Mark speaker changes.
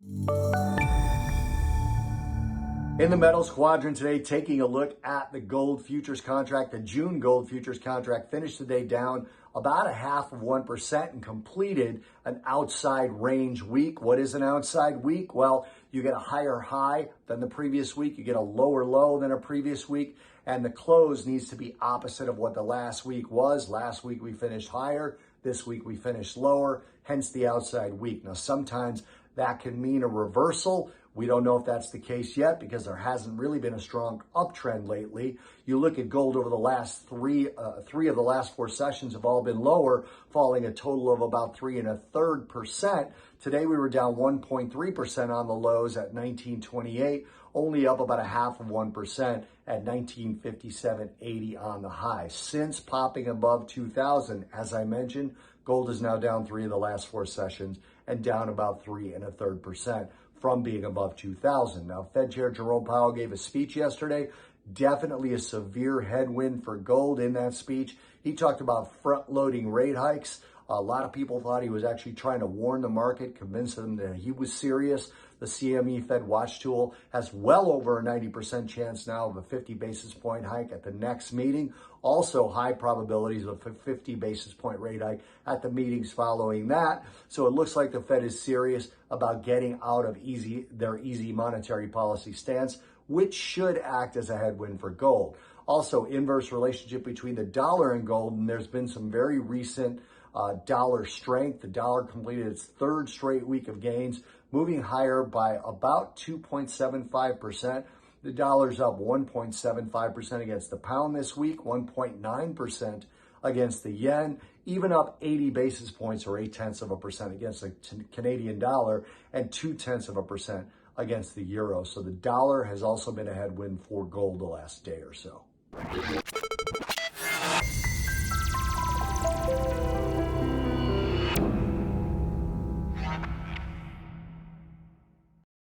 Speaker 1: In the metals quadrant today, taking a look at the gold futures contract. The June gold futures contract finished the day down about 0.5% and completed an outside range week. What is an outside week? Well, you get a higher high than the previous week. You get a lower low than a previous week. And the close needs to be opposite of what the last week was. Last week we finished higher. This week we finished lower, hence the outside week. Now, sometimes that can mean a reversal. We don't know if that's the case yet because there hasn't really been a strong uptrend lately. You look at gold over the last three of the last 4 sessions have all been lower, falling a total of about 3 1/3%. Today we were down 1.3% on the lows at 1928, only up about 0.5% at 1957.80 on the high. Since popping above 2000, as I mentioned, gold is now down 3 of the last 4 sessions and down about 3 1/3% from being above 2000. Now, Fed Chair Jerome Powell gave a speech yesterday. Definitely a severe headwind for gold in that speech. He talked about front-loading rate hikes. A lot of people thought he was actually trying to warn the market, convince them that he was serious. The CME Fed Watch tool has well over a 90% chance now of a 50 basis point hike at the next meeting. Also high probabilities of a 50 basis point rate hike at the meetings following that. So it looks like the Fed is serious about getting out of their easy monetary policy stance, which should act as a headwind for gold. Also, inverse relationship between the dollar and gold, and there's been some very recent dollar strength. The dollar completed its 3rd straight week of gains, moving higher by about 2.75%. The dollar's up 1.75% against the pound this week, 1.9% against the yen, even up 80 basis points or 0.8% against the Canadian dollar and 0.2% against the euro. So the dollar has also been a headwind for gold the last day or so.